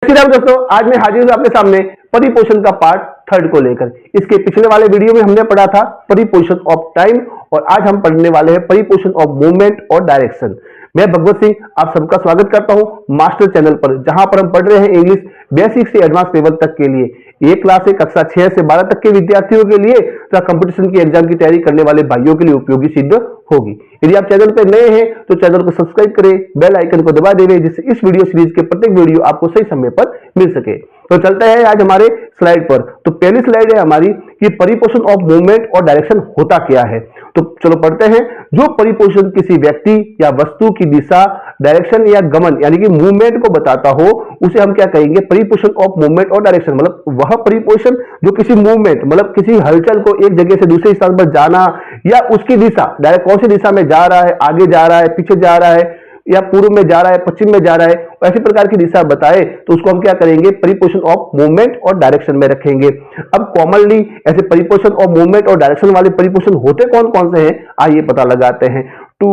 श्री राम दोस्तों, आज मैं हाजिर हूं आपके सामने परिपोषण का पार्ट 3 को लेकर। इसके पिछले वाले वीडियो में हमने पढ़ा था परिपोषण ऑफ टाइम और आज हम पढ़ने वाले हैं परिपोषण ऑफ मूवमेंट और डायरेक्शन। मैं भगवत सिंह आप सबका स्वागत करता हूं मास्टर चैनल पर, जहां पर हम पढ़ रहे हैं इंग्लिश बेसिक से एडवांस लेवल तक के लिए। एक क्लास से कक्षा 6 से 12 तक के विद्यार्थियों के लिए तथा कंपटीशन की एग्जाम की तैयारी करने वाले भाइयों के लिए उपयोगी सिद्ध होगी। यदि आप चैनल पर नए हैं तो चैनल को सब्सक्राइब करें, बेल आइकन को दबा दें जिससे इस वीडियो सीरीज के प्रत्येक वीडियो आपको सही समय पर मिल सके। तो चलते हैं आज हमारे स्लाइड पर। तो पहली स्लाइड है हमारी कि परिपोषण ऑफ मूवमेंट और डायरेक्शन होता क्या है। तो चलो पढ़ते हैं। जो परिपोषण किसी व्यक्ति या वस्तु की दिशा, डायरेक्शन या गमन यानी कि मूवमेंट को बताता हो उसे हम क्या कहेंगे, परिपोषण ऑफ मूवमेंट और डायरेक्शन। मतलब वह परिपोषण जो किसी मूवमेंट मतलब किसी हलचल को एक जगह से दूसरे स्थान पर जाना या उसकी दिशा, डायरेक्ट कौन सी दिशा में जा रहा है, आगे जा रहा है, पीछे जा रहा है या पूर्व में जा रहा है, पश्चिम में जा रहा है, ऐसी प्रकार की दिशा बताए तो उसको हम क्या करेंगे, परिपोषण ऑफ मूवमेंट और डायरेक्शन में रखेंगे। अब कॉमनली ऐसे परिपोषण ऑफ मूवमेंट और डायरेक्शन वाले परिपोषण होते कौन कौन से हैं, आइए पता लगाते हैं। To,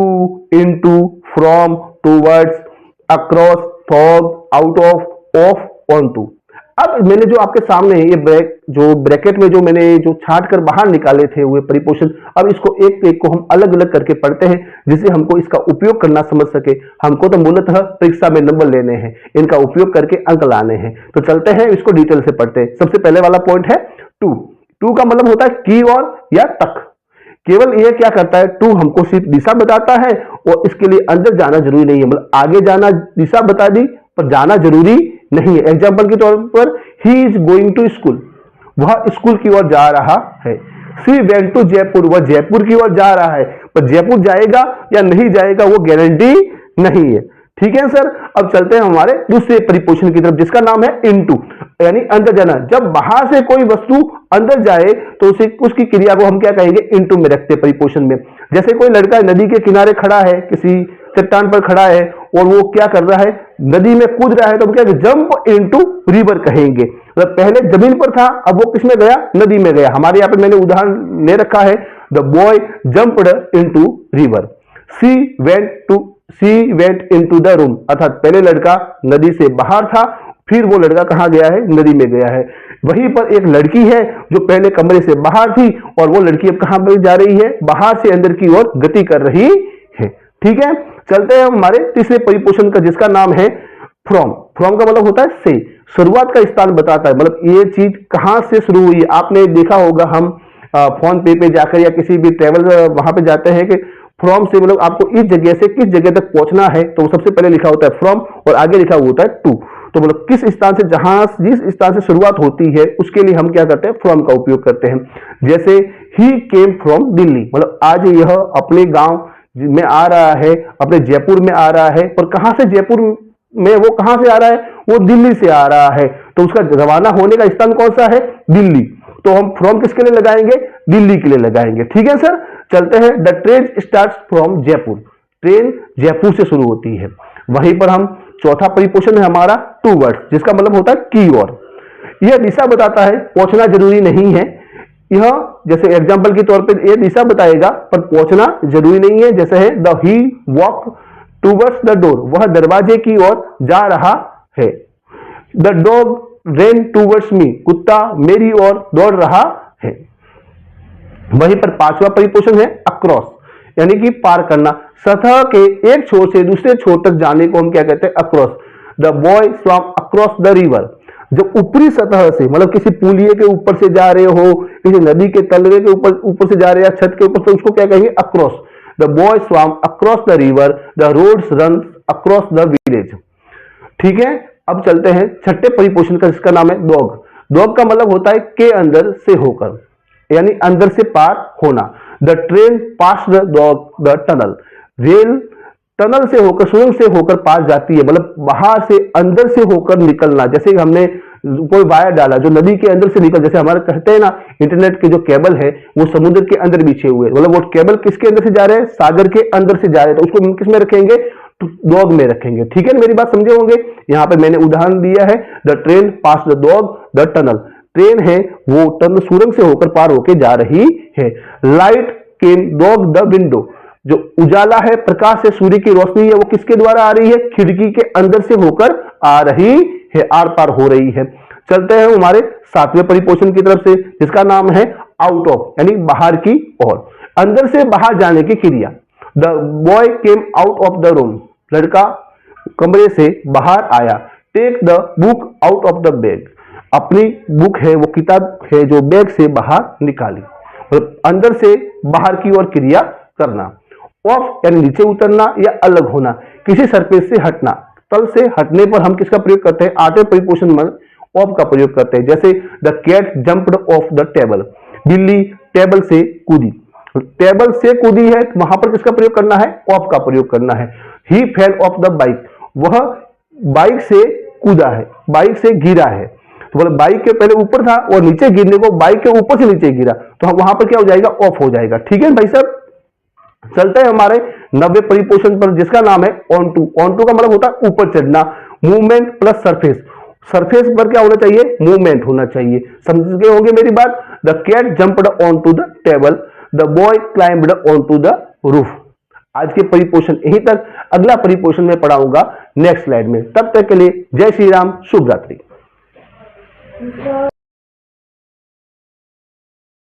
into, from, towards, across, fog, out of, onto. अब मैंने जो आपके सामने ये ब्रैकेट में जो मैंने जो छांट कर बाहर निकाले थे हुए परिपोषण, अब इसको एक एक को हम अलग अलग करके पढ़ते हैं जिससे हमको इसका उपयोग करना समझ सके। हमको तो मूलतः परीक्षा में नंबर लेने हैं, इनका उपयोग करके अंक लाने हैं। तो चलते हैं इसको डिटेल से पढ़ते हैं। सबसे पहले वाला पॉइंट है टू। टू का मतलब होता है की ओर या तक। केवल यह क्या करता है, टू हमको सिर्फ दिशा बताता है और इसके लिए अंदर जाना जरूरी नहीं है। मतलब आगे जाना दिशा बता दी पर जाना जरूरी नहीं है। एग्जाम्पल के तौर पर he is going to school, वह स्कूल की ओर जा रहा है। सी वेंट टू जयपुर, वह जयपुर की ओर जा रहा है पर जयपुर जाएगा या नहीं जाएगा वो गारंटी नहीं है। ठीक है सर। अब चलते हैं हमारे दूसरे परिपोषण की तरफ जिसका नाम है इनटू यानी अंदर जाना। जब बाहर से कोई वस्तु अंदर जाए तो उसे उसकी क्रिया को हम क्या कहेंगे, इनटू में रखते हैं परिपोषण में। जैसे कोई लड़का नदी के किनारे खड़ा है, किसी चट्टान पर खड़ा है और वो क्या कर रहा है, नदी में कूद रहा है, तो हम क्या जंप इनटू रिवर कहेंगे। मतलब पहले जमीन पर था, अब वो किसमें गया, नदी में गया। हमारे यहाँ पे मैंने उदाहरण ले रखा है, the boy jumped into river. She went into the room, अर्थात पहले लड़का नदी से बाहर था, फिर वो लड़का कहां गया है, नदी में गया है। वहीं पर एक लड़की है जो पहले कमरे से बाहर थी और वो लड़की अब कहां पर जा रही है, बाहर से अंदर की ओर गति कर रही है। ठीक है। चलते हैं हमारे तीसरे परिपोषण का जिसका नाम है फ्रॉम। फ्रॉम का मतलब होता है से, शुरुआत का स्थान बताता है। मतलब ये चीज कहां से शुरू हुई है। आपने देखा होगा हम फोन पे जाकर या किसी भी ट्रेवल वहां पे जाते हैं कि फ्रॉम से मतलब आपको इस जगह से किस जगह तक पहुंचना है, तो सबसे पहले लिखा होता है फ्रॉम और आगे लिखा होता है टू। तो मतलब किस स्थान से, जहां जिस स्थान से शुरुआत होती है उसके लिए हम क्या करते हैं, फ्रॉम का उपयोग करते हैं। जैसे ही केम फ्रॉम दिल्ली, मतलब आज यह अपने गांव में आ रहा है, अपने जयपुर में आ रहा है, पर कहां से जयपुर में, वो कहां से आ रहा है, वो दिल्ली से आ रहा है। तो उसका रवाना होने का स्थान कौन सा है, दिल्ली। तो हम फ्रॉम किसके लिए लगाएंगे, दिल्ली के लिए लगाएंगे। ठीक है सर। चलते हैं। The train starts from Jaipur, train Jaipur से शुरू होती है। वहीं पर हम चौथा परिपोषण है हमारा टूवर्ड्स जिसका मतलब होता है की ओर। यह दिशा बताता है, पहुंचना जरूरी नहीं है। यह जैसे एग्जाम्पल के तौर पे यह दिशा बताएगा पर पहुंचना जरूरी नहीं है। जैसे है the he walk towards the door, वह दरवाजे की ओर जा रहा है। The dog rain towards me, कुत्ता मेरी ओर दौड़ रहा है। वहीं पर पांचवा परिपोषण है अक्रॉस यानी कि पार करना। सतह के एक छोर से दूसरे छोर तक जाने को हम क्या कहते हैं, across. The boy swam across the river, जब ऊपरी सतह से मतलब किसी पुलिये के ऊपर से जा रहे हो, किसी नदी के तलवे के ऊपर से जा रहे हैं, छत के ऊपर से, उसको क्या कहेंगे, across. The boy swam across the river, the roads run across the village. ठीक है। अब चलते हैं छठे परिपोषण का जिसका नाम है डॉग। डॉग का मतलब होता है के अंदर से होकर यानी अंदर से पार होना। The train pass the dog the tunnel, rail tunnel से होकर, सुरंग से होकर पास जाती है। मतलब बाहर से अंदर से होकर निकलना। जैसे हमने कोई वायर डाला जो नदी के अंदर से निकल, जैसे हमारे कहते हैं ना इंटरनेट के जो केबल है वो समुद्र के अंदर बिछे हुए, मतलब वो केबल किसके अंदर से जा रहे हैं, सागर के अंदर से जा रहे हैं। तो उसको हम किस में रखेंगे, डॉग में रखेंगे। ठीक है, मेरी बात समझे होंगे। यहाँ पे मैंने उदाहरण दिया है, the train pass the dog the tunnel. Train है वो टनल सुरंग से होकर पार होकर जा रही है। Light came dog the window, जो उजाला है, प्रकाश है, सूर्य की रोशनी है, वो किसके द्वारा आ रही है, खिड़की के अंदर से होकर आ रही है, आर पार हो रही है। चलते हैं हमारे 7वें परिपोषण की तरफ से, जिसका नाम है आउट ऑफ, यानी बाहर की ओर, अंदर से बाहर जाने की क्रिया। The boy came out of the room, लड़का कमरे से बाहर आया। Take the book out of the bag, अपनी बुक है, वो किताब है जो बैग से बाहर निकाली। मतलब अंदर से बाहर की ओर क्रिया करना। ऑफ यानी नीचे उतरना या अलग होना, किसी सरफेस से हटना। तल से हटने पर हम किसका प्रयोग करते हैं? 8वें परिपोषण में ऑफ का प्रयोग करते हैं। जैसे the cat jumped off the table, बिल्ली टेबल से कूदी। टेबल से कूदी है, वहां पर किसका प्रयोग करना है? ऑफ का प्रयोग करना है। ही फेल ऑफ द बाइक, वह बाइक से कूदा है, बाइक से गिरा है। तो बोले बाइक के पहले ऊपर था और नीचे गिरने को बाइक के ऊपर से नीचे गिरा, तो वहां पर क्या हो जाएगा? ऑफ हो जाएगा। ठीक है भाई साहब, चलते हैं हमारे 90वें परिपोषण पर, जिसका नाम है ऑन टू। ऑन टू का मतलब होता है ऊपर चढ़ना। मूवमेंट प्लस सरफेस, सरफेस पर क्या होना चाहिए? मूवमेंट होना चाहिए। समझ गए होंगे मेरी बात। The cat jumped onto the table, the boy climbed onto the roof. आज के परिपोषण यहीं तक, अगला परिपोषण में पढ़ाऊंगा नेक्स्ट स्लाइड में। तब तक के लिए जय श्री राम, शुभ रात्रि।